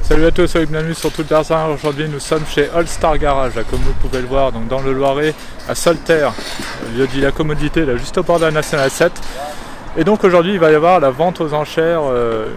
Salut à tous, c'est bienvenue sur Tout le Tarzan. Aujourd'hui nous sommes chez All Star Garage, là, comme vous pouvez le voir, donc dans le Loiret, à Solterre, lieu dit la commodité, là, juste au bord de la Nationale 7. Et donc aujourd'hui il va y avoir la vente aux enchères,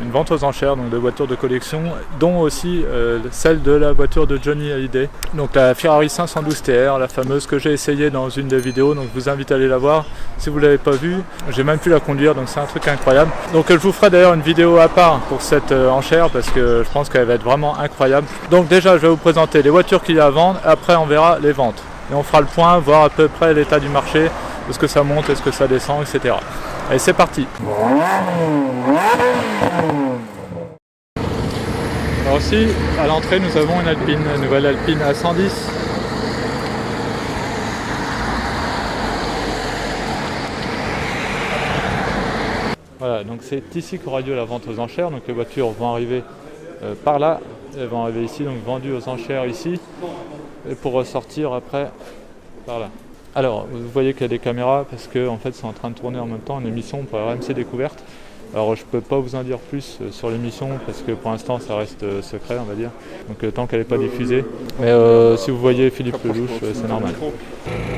une vente aux enchères donc de voitures de collection, dont aussi celle de la voiture de Johnny Hallyday, donc la Ferrari 512 TR, la fameuse que j'ai essayée dans une des vidéos, donc je vous invite à aller la voir si vous ne l'avez pas vue. J'ai même pu la conduire, donc c'est un truc incroyable. Donc je vous ferai d'ailleurs une vidéo à part pour cette enchère parce que je pense qu'elle va être vraiment incroyable. Donc déjà je vais vous présenter les voitures qu'il y a à vendre, après on verra les ventes. Et on fera le point, voir à peu près l'état du marché, est-ce que ça monte, est-ce que ça descend, etc. Allez, c'est parti. Alors ici, à l'entrée, nous avons une Alpine, une nouvelle Alpine A110. Voilà, donc c'est ici qu'aura lieu la vente aux enchères. Donc les voitures vont arriver par là, elles vont arriver ici, donc vendues aux enchères ici, et pour ressortir après par là. Alors, vous voyez qu'il y a des caméras parce que en fait, c'est en train de tourner en même temps une émission pour RMC Découverte. Alors, je peux pas vous en dire plus sur l'émission parce que pour l'instant, ça reste secret, on va dire. Donc, tant qu'elle n'est pas diffusée. Mais si vous voyez Philippe Lelouch, c'est normal.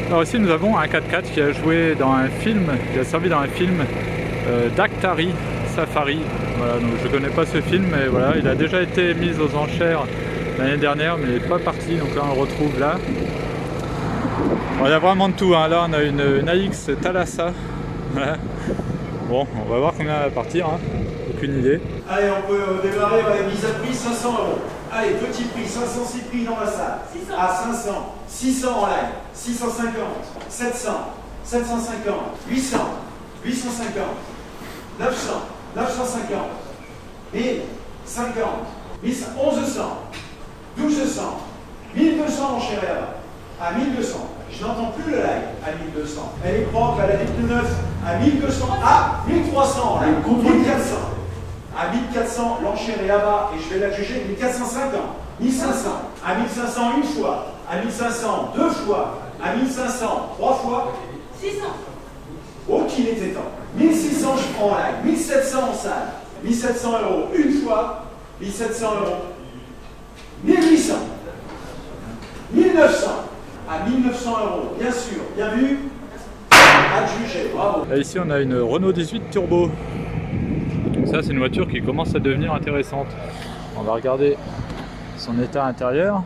Alors ici, nous avons un 4x4 qui a joué dans un film, qui a servi dans un film d'Actari Safari. Voilà, donc je connais pas ce film, mais voilà, il a déjà été mis aux enchères l'année dernière, mais il n'est pas parti. Donc là, on le retrouve là. Alors, il y a vraiment de tout, hein. Là on a une AX Thalassa. Voilà. Bon, on va voir combien elle va partir, hein. Aucune idée. Allez, on peut démarrer avec mise à prix 500 €. Allez, petit prix, 506 prix dans la salle. 600. À 500, 600 en live, 650, 700, 750, 800, 850, 900, 950, 1000, 50, 1100, 1200, 1200 en chérie là-bas. À 1200. Je n'entends plus le live à 1200. Elle est propre, elle a des pneus neufs à 1200. À 1300. Là, 1400. À 1400, l'enchère est là-bas et je vais la juger. 1450. 1500. À 1500 une fois. À 1500 deux fois. À 1500 trois fois. 600. Oh, qu'il était temps. 1600, je prends en live. 1700 en salle. 1700 € une fois. 1700 €. 1800. 1900. À 1900 €, bien sûr, bien vu, adjugé, bravo. Et ici on a une Renault 18 Turbo. Donc ça c'est une voiture qui commence à devenir intéressante. On va regarder son état intérieur,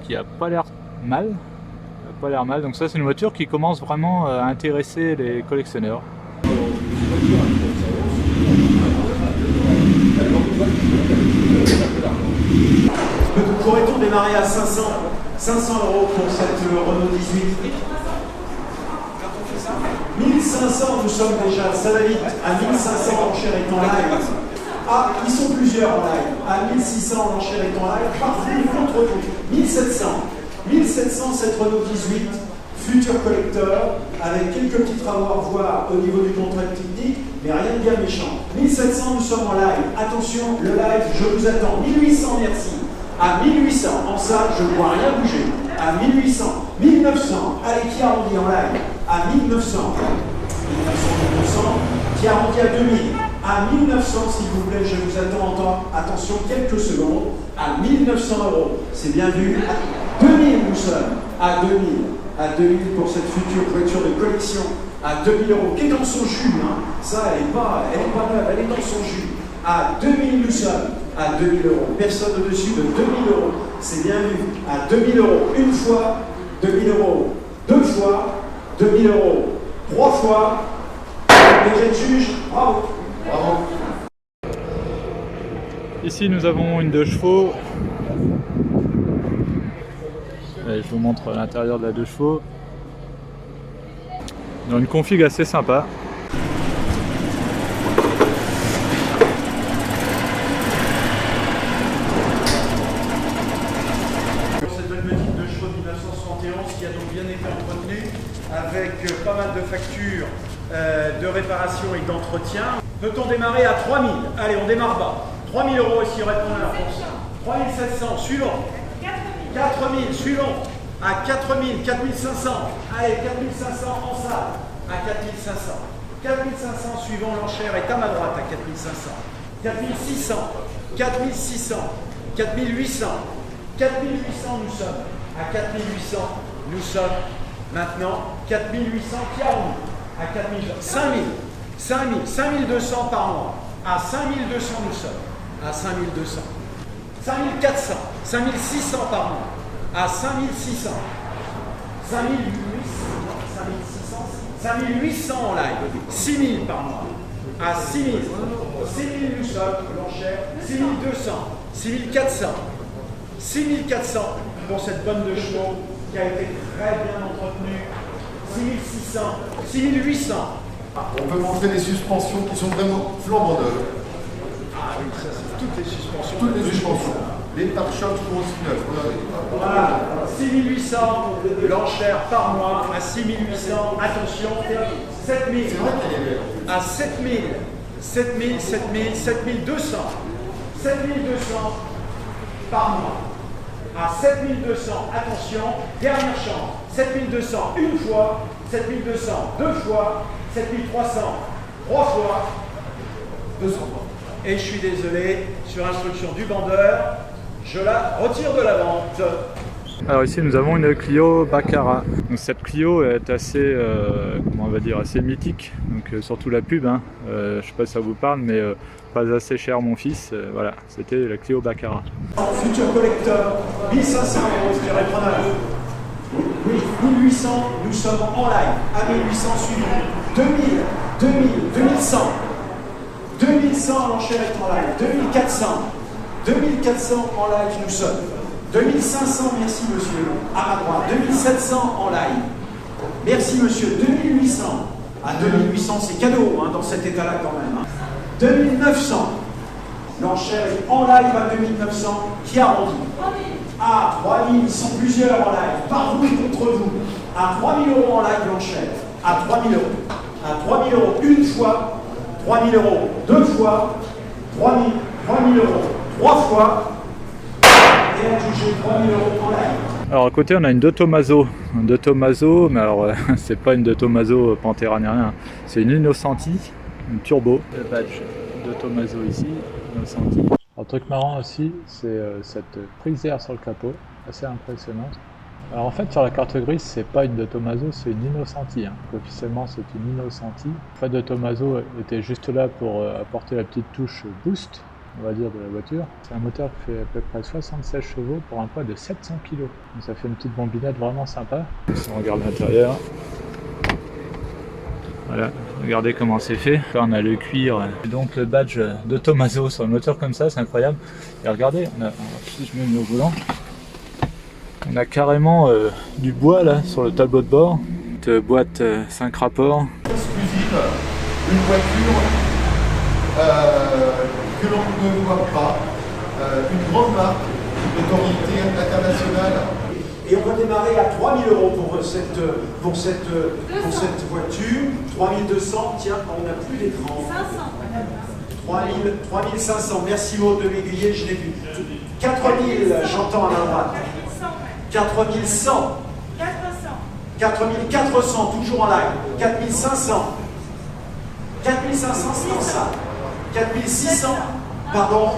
qui a pas l'air mal. Donc ça c'est une voiture qui commence vraiment à intéresser les collectionneurs. Pourrait-on démarrer à 500 € pour cette Renault 18? 1500, nous sommes déjà, ça va vite. À 1500, l'enchère est en live. Ah, ils sont plusieurs en live. À 1600, l'enchère est en live. Parfait, contre 1700. 1700, cette Renault 18, futur collector, avec quelques petits travaux à revoir au niveau du contrôle technique, mais rien de bien méchant. 1700, nous sommes en live. Attention, le live, je vous attends. 1800, merci. À 1800, en salle, je ne vois rien bouger. À 1800, 1900, allez, qui arrondit en live? À 1900, 1900, qui arrondit à 2000. À 1900, s'il vous plaît, je vous attends. Attention, quelques secondes. À 1900 €, c'est bien vu. À 2000, nous sommes. À 2000. À 2000 pour cette future voiture de collection. À 2000 €, qui est dans son jus. Hein. Ça, elle n'est pas neuve, elle est dans son jus. À 2000, nous sommes. À 2000 €. Personne au-dessus de 2000 €. C'est bien vu. À 2000 € une fois, 2000 € deux fois, 2000 € trois fois. Les juges, bravo. Bravo. Ici nous avons une 2 chevaux. Allez, je vous montre l'intérieur de la 2 chevaux. Dans une config assez sympa. Qui a donc bien été entretenu avec pas mal de factures de réparation et d'entretien. Peut-on démarrer à 3000? Allez, on démarre bas. 3000 € ici, répondeur. 3700, suivant. 4000, suivant. À 4000, 4500. Allez, 4500 en salle. À 4500. 4500 suivant, l'enchère est à ma droite à 4500. 4600. 4600, 4800, 4800 nous sommes. À 4800, nous sommes maintenant 4800 qui arrondit. À 4000, 5000, 5000, 5200 par mois. À 5200 nous sommes. À 5200. 5400, 5600 par mois. À 5600. 5800 en live. 6000 par mois. À 6000. 6000 nous sommes, l'enchère. 6200. 6400. 6400 pour cette bonne de chevaux qui a été très bien entretenue. 6600. 6800. On peut montrer des suspensions qui sont vraiment flambant neuves. Ah oui, ça c'est toutes les suspensions. Toutes les suspensions. Les pare-chocs sont aussi neufs. Regardez. Voilà, 6800 l'enchère par mois. À 6800, attention, 7000. C'est vrai qu'elle est belle. À 7000, 7000, 7000, 7200. 7200 par mois. À 7200, attention, dernière chance. 7200 une fois, 7200 deux fois, 7300 trois fois, 200 fois. Et je suis désolé, sur instruction du vendeur, je la retire de la vente. Alors ici nous avons une Clio Baccarat. Donc cette Clio est assez, comment on va dire, assez mythique. Donc surtout la pub, hein. Je sais pas si ça vous parle, mais pas assez cher mon fils. Voilà, c'était la Clio Baccarat. Futur collecteur, 1500 €, je dirais preneur. Oui, 1800, nous sommes en live. À 1800 suivi. 2000, 2000, 2100. 2100 l'enchère est en live. 2400. 2400 en live nous sommes. 2500, merci monsieur, à ma droite. 2700 en live. Merci monsieur. 2800. À 2800, c'est cadeau hein, dans cet état-là quand même. Hein. 2900. L'enchère est en live à 2900, qui arrondit. À 3000, ils sont plusieurs en live, par vous et contre vous. À 3000 € en live l'enchère. À 3000 €. À 3000 € une fois. 3000 € deux fois. 3000 € trois fois. Et adjugé 3000 € en live. Alors à côté on a une De Tomaso. Une De Tomaso, mais alors c'est pas une De Tomaso Pantera ni rien. C'est une Innocenti, une turbo. Le badge De Tomaso ici, Innocenti. Un truc marrant aussi, c'est cette prise-air sur le capot, assez impressionnante. Alors en fait sur la carte grise, c'est pas une De Tomaso, c'est une Innocenti. Hein. Officiellement c'est une Innocenti. En fait De Tomaso était juste là pour apporter la petite touche boost, on va dire, de la voiture. C'est un moteur qui fait à peu près 76 chevaux pour un poids de 700 kg. Donc ça fait une petite bombinette vraiment sympa. Si on regarde l'intérieur, voilà, regardez comment c'est fait. Là on a le cuir, et donc le badge De Tomaso sur le moteur comme ça, c'est incroyable. Et regardez, si je mets le volant, on a carrément du bois là sur le tableau de bord. Cette boîte 5 rapports. Exclusive, une voiture que l'on ne voit pas, une grande marque, une autorité internationale. Et on va démarrer à 3000 € pour cette voiture. 3200, tiens, on n'a plus d'écran. 3500, merci Maud de m'aiguiller, je l'ai vu. 4000, j'entends à ma droite. 4100. 4400, toujours en live. 4500. 4500, c'est en ça. 4600, pardon.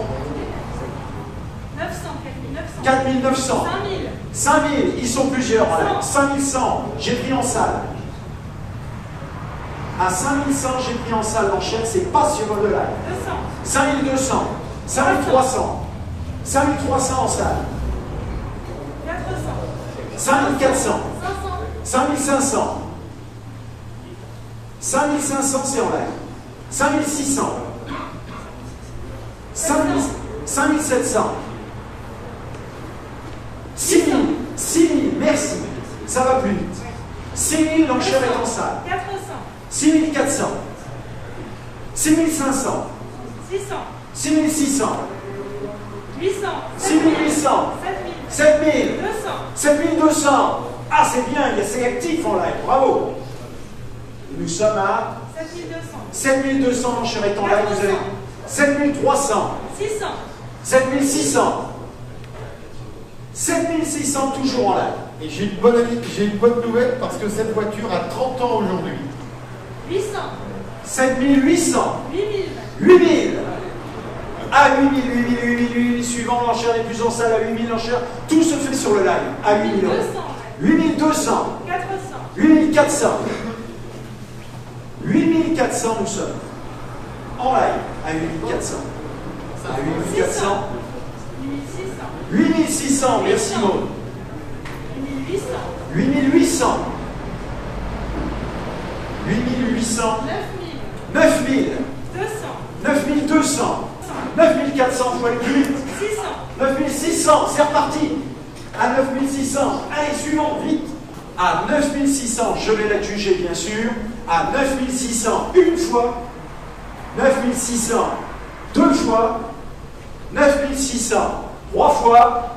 4900. 5000, ils sont plusieurs en live. 5100, j'ai pris en salle. À 5100, j'ai pris en salle l'enchère, c'est pas sur le live. 5200, 5300, 5300 en salle. 5400, 5500, 5500 c'est en live. 5600, 5700. 6000, merci, ça va plus vite. 6000, l'enchère est en salle. 6400, 6500, 6600, 6800, 7200. Ah, c'est bien, c'est actif en live, bravo. Nous sommes à 7200, l'enchère est en live, vous avez 7300, 7600. 7600 toujours en live. Et j'ai une bonne nouvelle parce que cette voiture a 30 ans aujourd'hui. 7800. 8000. À 8 000, 8 000, 8 000, 8 000, suivant l'enchère les plus en salle, à 8 000 l'enchère. Tout se fait sur le live, à 8 000 euros. 8 200. 8 400. 8 400 nous sommes. En live, à 8 400. À 8 400. 8 600, merci Maud. 8 800. 8 800. 9 000. 9 200. 9 400, il faut aller plus vite. 9 600, c'est reparti. À 9 600, allez, suivant, vite. À 9 600, je vais la juger bien sûr. À 9 600, une fois. 9 600, deux fois. 9 600, trois fois.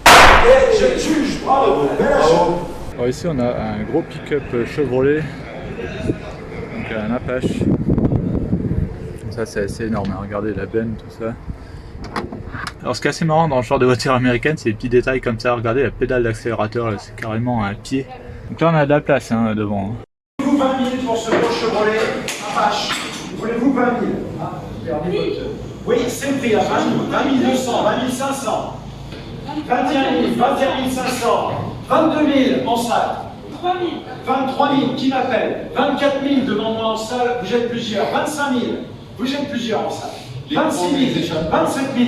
Et je juge, bravo, bel achat. Alors ici on a un gros pick-up Chevrolet, donc un Apache. Ça c'est assez énorme, hein. Regardez la benne, tout ça. Alors ce qui est assez marrant dans le genre de voiture américaine, c'est les petits détails comme ça. Regardez la pédale d'accélérateur, c'est carrément un pied. Donc là on a de la place hein, devant. Voulez-vous 20 000 pour ce gros Chevrolet Apache? Voulez-vous 20 000? Oui, c'est le prix à 20 000, 20 200, 20 500, 21 000, 21 500, 22 000 en salle. 23 000, qui m'appelle? 24 000 devant moi en salle, vous êtes plusieurs. 25 000, vous êtes plusieurs en salle. 26 000, 27 000,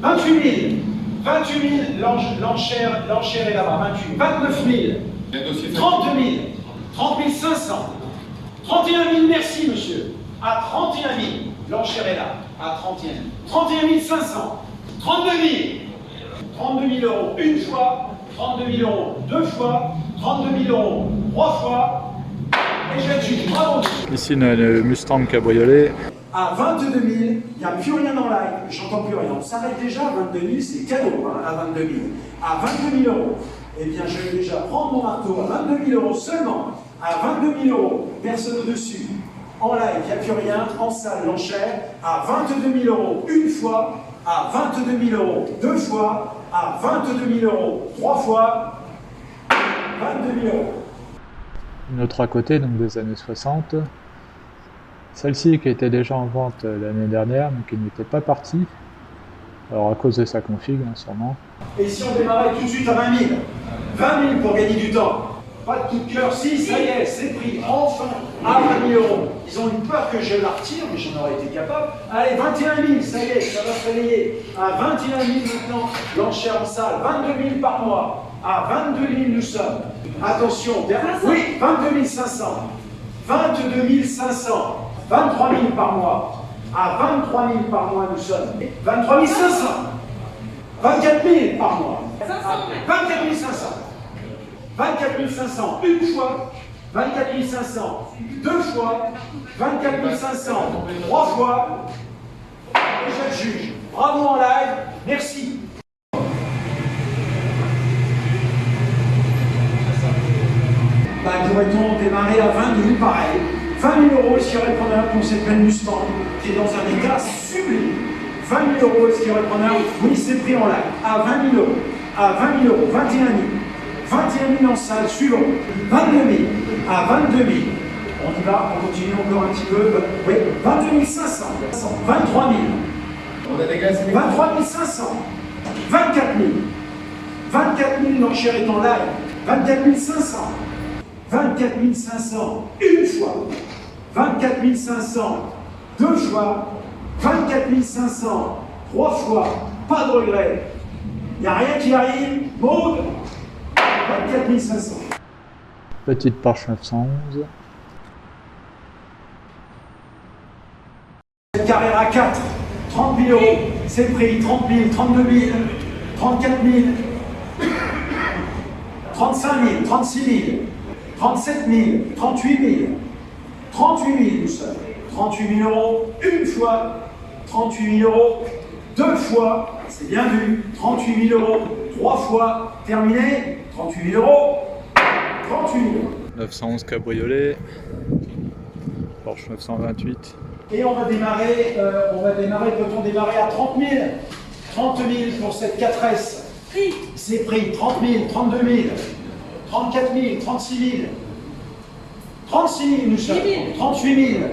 28 000, 28 000, l'enchère est là-bas, 28 000, 29 000, 32 000, 30 500, 31 000, merci monsieur. À 31 000, l'enchère est là, à 31 000. 31 500, 32 000, 32 000 euros une fois, 32 000 euros deux fois, 32 000 euros trois fois, et je juge, bravo. Ici on a le Mustang cabriolet. À 22 000, il n'y a plus rien en live, j'entends plus rien. On s'arrête déjà à 22 000, c'est cadeau hein, à 22 000. À 22 000 euros, eh bien je vais déjà prendre mon marteau à 22 000 euros seulement. À 22 000 euros, personne dessus. En live, il n'y a plus rien. En salle, l'enchère. À 22 000 euros une fois. À 22 000 euros deux fois. À 22 000 euros trois fois. 22 000 euros. Une autre à côté, donc des années 60. Celle-ci qui était déjà en vente l'année dernière, mais qui n'était pas partie. Alors à cause de sa config, hein, sûrement. Et si on démarrait tout de suite à 20 000? 20 000 pour gagner du temps. Pas de coup de cœur, si, ça y est, c'est pris, enfin, à 20 000 euros. Ils ont eu peur que je la retire, mais j'en aurais été capable. Allez, 21 000, ça y est, ça va se réveiller. À 21 000 maintenant, l'enchère en salle, 22 000 par mois. À 22 000 nous sommes. Attention, oui, 22 500. 22 500. 23 000 par mois. À 23 000 par mois nous sommes. 23 500. 24 000 par mois. 24 500. 24 500 une fois, 24 500 deux fois, 24 500 trois fois, et je le juge. Bravo en live, merci. Pourrait-on démarrer à 20 000, pareil. 20 000 euros, est-ce qu'il y aurait preneur pour cette belle Mustang qui est dans un état sublime? 20 000 euros, est-ce qu'il y aurait preneur? Oui, c'est pris en live. À 20 000 euros, à 20 000 euros, 21 000. 21 000 en salle, suivant. 22 000, à 22 000. On y va, on continue encore un petit peu. Oui, 22 500. 23 000. On a déglacé. 23 500. 24 000. 24 000, l'enchère est en live. 24 500. 24 500, une fois. 24 500, deux fois. 24 500, trois fois. Pas de regret. Il n'y a rien qui arrive. Maud. 24 500. Petite Porsche 911. Carrera 4, 30 000 euros, c'est le prix, 30 000, 32 000, 34 000, 35 000, 36 000, 37 000, 38 000, 38 000 nous sommes, 38 000 euros une fois, 38 000 euros deux fois, c'est bien vu, 38 000 euros trois fois, terminé, 38 000 euros, 38 000 euros. 911 cabriolet, Porsche 928. Et on va démarrer, peut-on démarrer à 30 000? 30 000 pour cette 4S. C'est pris, 30 000, 32 000, 34 000, 36 000, 36 000 nous sommes, 38 000,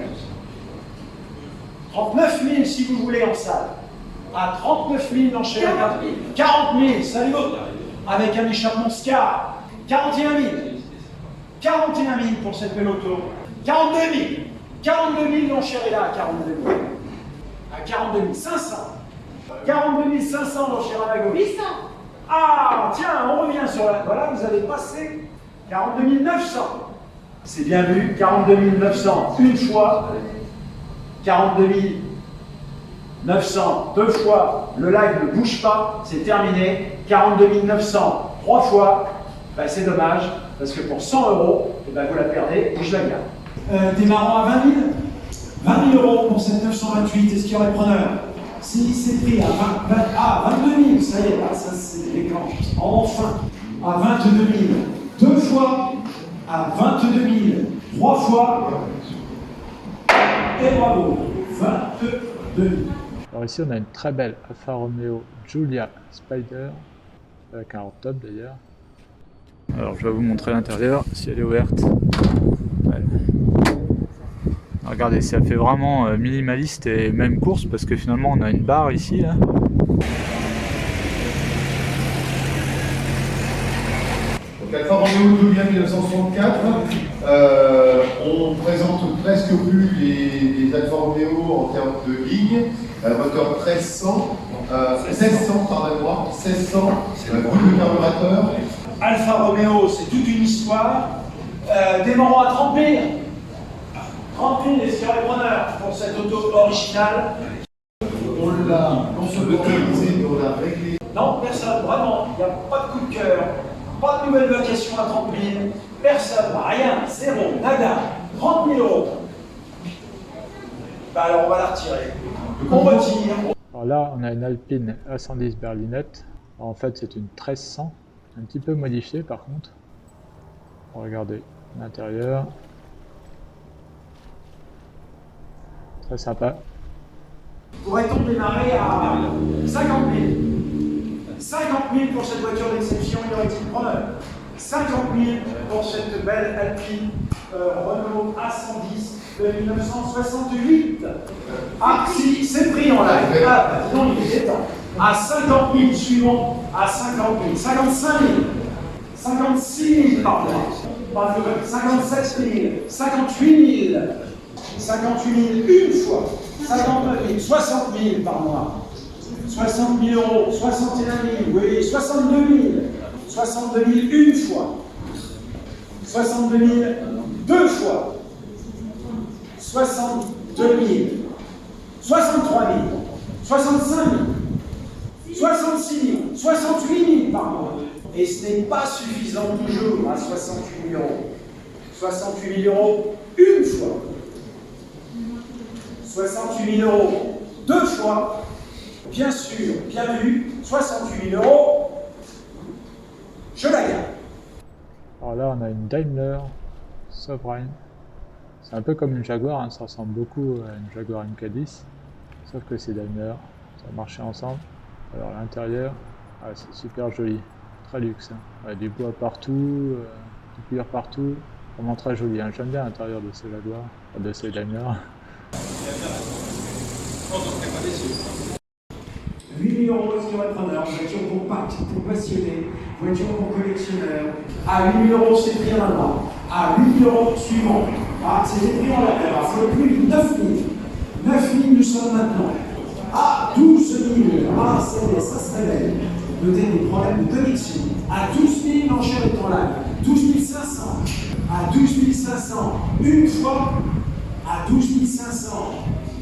39 000 si vous voulez en salle. À 39 000 l'enchère. 40 000, salut. Avec un échappement Scar. 41 000. 41 000 pour cette belle auto. 42 000. 42 000 l'enchère est là à 42 000. À 42 500. 42 500 l'enchère à la gauche. 800. Ah, tiens, on revient sur la... Voilà, vous avez passé 42 900. C'est bien vu, 42 900 une fois. 42 900 deux fois. Le live ne bouge pas, c'est terminé. 42 900 trois fois. Ben, c'est dommage, parce que pour 100 €, eh ben, vous la perdez et je la garde. Démarrant à 20 000. 20 000 € pour cette 928. Est-ce qu'il y aurait preneur? Si c'est pris à 22 000, ça y est, là, ça c'est l'écran. Enfin, à 22 000, deux fois, à 22 000, trois fois, et bravo, 22 000. Alors ici on a une très belle Alfa Romeo Giulia Spider, avec un hors-top d'ailleurs. Alors je vais vous montrer l'intérieur, si elle est ouverte. Ouais. Regardez, ça fait vraiment minimaliste et même course parce que finalement on a une barre ici là. Donc Alfa Romeo Giulia 1964, on présente presque plus les Alfa Romeo en termes de ligne. Moteur 1600, pardonnez-moi, 1600, brûle de carburateur. Alfa Romeo, c'est toute une histoire. Démarrant à 30 000. 30 000 est-ce qu'il y aurait preneur pour cette auto originale? On l'a non seulement réalisé, mais on l'a réglé. Non, personne, vraiment. Il n'y a pas de coup de cœur, pas de nouvelle vacation à 30 000. Personne, rien, zéro, nada. 30 000 €. Bah alors on va la retirer. On retire. Alors là on a une Alpine A110 berlinette. Alors en fait c'est une 1300, un petit peu modifiée par contre. Regardez l'intérieur. Très sympa. Pourrait-on démarrer à 50 000? 50 000 pour cette voiture d'exception, y aurait-il preneur? 50 000 pour cette belle Alpine Renault A110 de 1968. Ah, si, c'est pris en live. Ah, bah, dis donc, il est temps. À 50 000, suivant. À 50 000, 55 000, 56 000 par mois. 57 000, 58 000. 58 000 une fois, 59 000, 60 000 par mois, 60 000 €, 61 000, oui, 62 000, 62 000 une fois, 62 000 deux fois, 62 000, 63 000, 65 000, 66 000, 68 000 par mois. Et ce n'est pas suffisant toujours à 68 000 €. 68 000 € une fois. 68 000 € deux fois, bien sûr, bien vu, 68 000 €, je la garde. Alors là on a une Daimler Sovereign. C'est un peu comme une Jaguar, hein. Ça ressemble beaucoup à une Jaguar MK10, sauf que c'est Daimler, ça a marché ensemble. Alors l'intérieur, c'est super joli, très luxe, hein. Ouais, du bois partout, du cuir partout, vraiment très joli, hein. J'aime bien l'intérieur de ces Jaguars, de ces Daimler. 8 000 € sur le preneur, voiture compacte pour passionnés, voiture pour collectionneurs. À 8 000 € c'est pris en avant. À 8 000 € suivant. Ah, c'était pris en avant. Il faut plus 9 000. 9 000 nous sommes maintenant. À 12 000. Ah, ça se révèle. Notez des problèmes de connexion. À 12 000, l'enchère est en live. 12 500. À 12 500, une fois. À 12 500,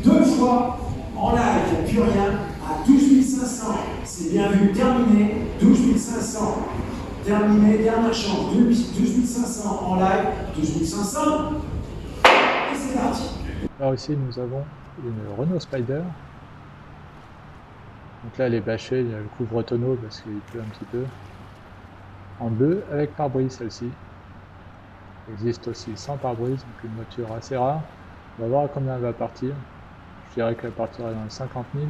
deux fois. En live, il n'y a plus rien. À 12 500, c'est bien vu, terminé. 12 500, terminé, dernière chance. 12 500 en live, 12 500. Et c'est parti. Alors ici, nous avons une Renault Spider. Donc là, elle est bâchée, il y a le couvre-tonneau parce qu'il pleut un petit peu. En bleu, avec pare-brise celle-ci. Il existe aussi sans pare-brise, donc une voiture assez rare. On va voir à combien elle va partir. Je dirais qu'elle partira dans les 50 000.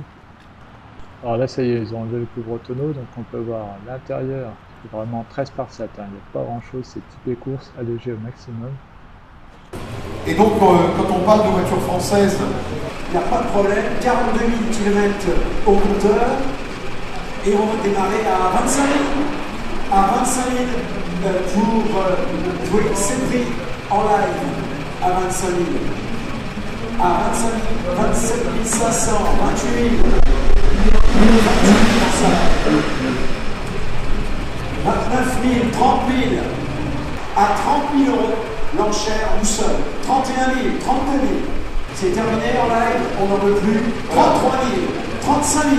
Alors là, ça y est, ils ont enlevé le couvre-tonneau, donc on peut voir l'intérieur. C'est vraiment très spartiate, hein. Il n'y a pas grand-chose, c'est typé course, allégé au maximum. Et donc, quand on parle de voitures françaises il n'y a pas de problème. 42 000 km au compteur. Et on va démarrer à 25 000. À 25 000 pour c'est pris en live à 25 000. À 25 000, 27 500, 28 000. 29 000, 30 000. À 30 000 euros, l'enchère, nous sommes. 31 000, 32 000. C'est terminé en live, on n'en veut plus. 33 000, 35 000.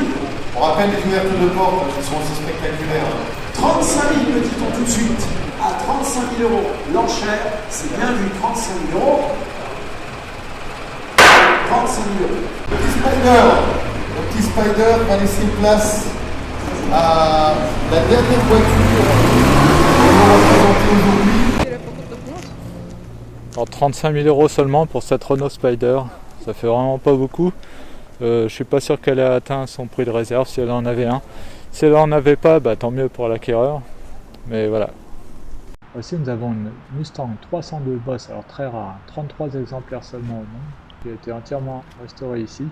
On rappelle les ouvertures de portes qui sont aussi spectaculaires. 35 000, me dit-on tout de suite. À 35 000 euros, l'enchère, c'est bien vu, 35 000 euros. 35 000 euros. Le petit Spider va laisser place à la dernière voiture qu'on va présenter aujourd'hui. Alors 35 000 euros seulement pour cette Renault Spider, ça fait vraiment pas beaucoup. Je suis pas sûr qu'elle ait atteint son prix de réserve si elle en avait un. Si elle en avait pas, bah, tant mieux pour l'acquéreur. Mais voilà. Aussi nous avons une Mustang 302 Boss, alors très rare, 33 exemplaires seulement au monde, qui a été entièrement restaurée ici.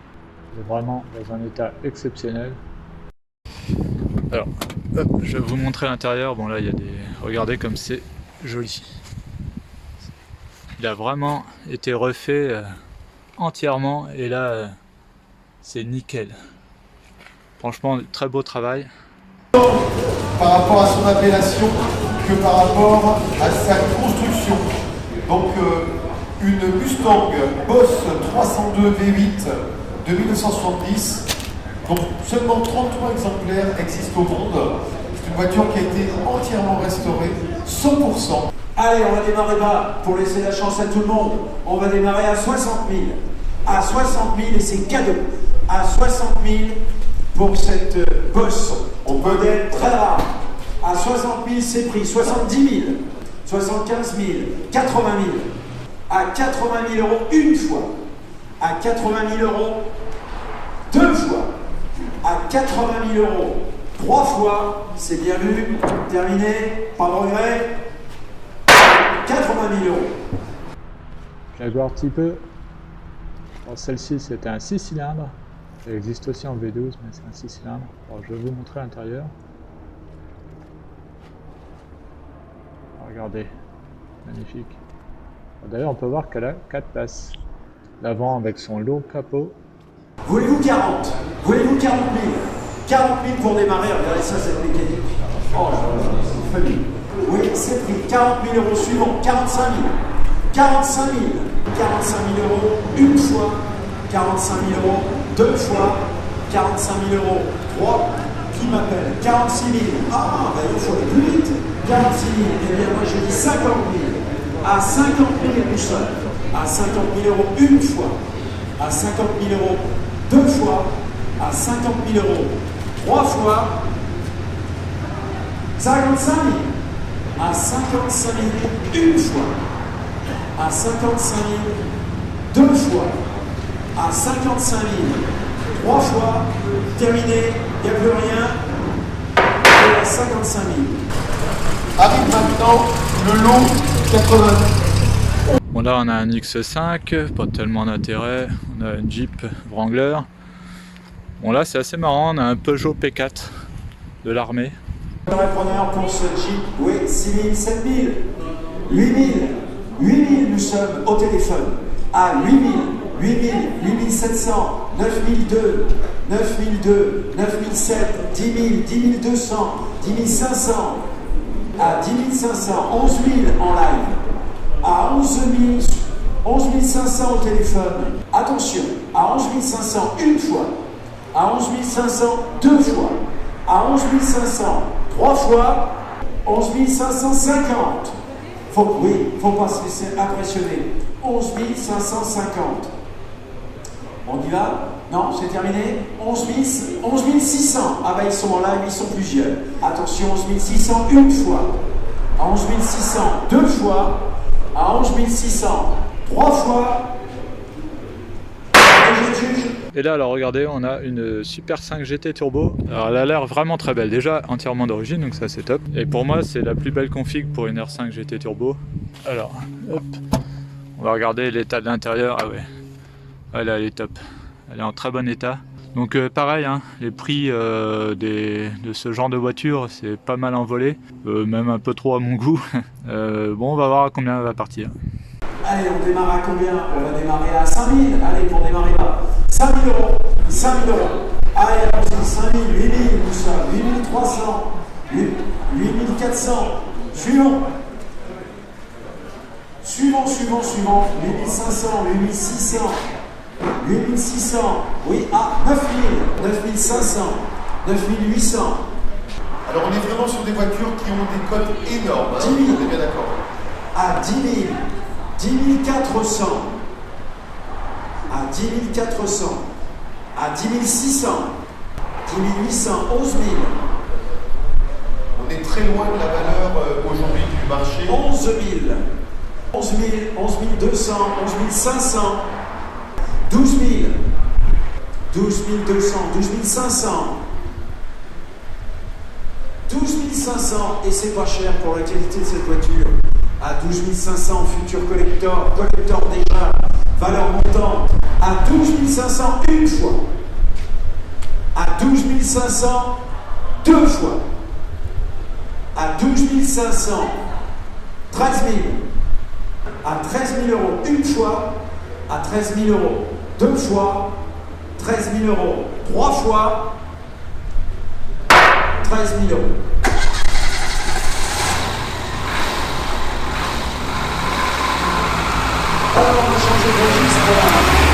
Elle est vraiment dans un état exceptionnel. Alors, hop, je vais vous montrer l'intérieur. Bon là il y a des. Regardez comme c'est joli. Il a vraiment été refait entièrement et là c'est nickel. Franchement, très beau travail. Par rapport à son appellation que par rapport à sa construction. Donc une Mustang Boss 302 V8 de 1970, dont seulement 33 exemplaires existent au monde. C'est une voiture qui a été entièrement restaurée, 100%. Allez, on va démarrer bas pour laisser la chance à tout le monde. On va démarrer à 60 000. À 60 000 et c'est cadeau. À 60 000 pour cette Boss. On peut être très rare. À 60 000 c'est pris. 70 000, 75 000, 80 000. À 80 000 euros une fois. À 80 000 euros deux fois. À 80 000 euros trois fois. C'est bien vu. Terminé. Pas de regret. 80 000 euros. Jaguar Type E. Alors celle-ci c'était un 6 cylindres. Elle existe aussi en V12 mais c'est un 6 cylindres. Alors je vais vous montrer l'intérieur. Regardez, magnifique. D'ailleurs on peut voir qu'elle a 4 places. L'avant avec son lourd capot. Voulez-vous 40? Voulez-vous 40 000? 40 000 pour démarrer, regardez ça, cette mécanique. Oh, c'est famille. Oui, c'est pris. 40 000 euros suivant. 45 000. 45 000. 45 000 euros une fois. 45 000 euros deux fois. 45 000 euros trois. Qui m'appelle? 46 000. Ah, ben il faut aller plus vite. 46 000. Eh bien, moi je dis 50 000. À 50 000 nous sommes. À 50 000 euros une fois. À 50 000 euros deux fois. À 50 000 euros trois fois. 55 000. À 55 000 une fois. À 55 000 deux fois. À 55 000 trois fois. Terminé. Il n'y a plus rien. Et à 55 000. Arrive maintenant le lot 80. Bon là on a un X5, pas tellement d'intérêt. On a une Jeep Wrangler. Bon là c'est assez marrant, on a un Peugeot P4 de l'armée. Répondeur pour ce Jeep, oui, 6 000, 7 000, 8 000, 8 000, nous sommes au téléphone. À 8 000, 8 000, 8 700, 9 002, 9 002, 9 007, 10 000, 10 200, 10 500, à 10 500, 11 000 en live, à 11 500 au téléphone. Attention, à 11 500 une fois, à 11 500 deux fois, à 11 500 trois fois, 11 550. Oui, faut pas se laisser impressionner. 11 550. On y va? Non, c'est terminé. 11 600. Ah ben ils sont en live, ils sont plusieurs. Attention, 11 600 une fois. À 11 600 deux fois. À 11 600 trois fois. Et là alors regardez, on a une Super 5 GT Turbo. Alors elle a l'air vraiment très belle, déjà entièrement d'origine, donc ça c'est top. Et pour moi c'est la plus belle config pour une R5 GT Turbo. Alors hop, on va regarder l'état de l'intérieur. Ah ouais, là elle est top. elle est en très bon état. Donc pareil, hein, les prix de ce genre de voiture, c'est pas mal envolé, même un peu trop à mon goût. Bon, on va voir à combien elle va partir. Allez, on démarre à combien? On va démarrer à 5 000. Allez, pour démarrer là. 5 000 euros. 5 000 euros. Allez, allons-y. 5 000, 8 000, tout ça. 8 300. 8 400. Suivant. Suivant. 8 500. 8 600. 8 600. Oui, à 9 000. 9 500. 9 800. Alors on est vraiment sur des voitures qui ont des cotes énormes, hein, 10 000. on est bien d'accord. À 10 000. 10 400. À 10 400. À 10 600. 10 800. 11 000. On est très loin de la valeur aujourd'hui du marché. 11 000. 11 000. 11 200. 11 500. 12 000. 12 200. 12 500. 12 500. Et c'est pas cher pour la qualité de cette voiture. À 12 500, futur collector déjà, valeur montante, à 12 500 une fois, à 12 500 deux fois, à 12 500 13 000, à 13 000 euros une fois, à 13 000 euros deux fois, 13 000 euros trois fois, 13 000 euros. Alors on va changer de registre.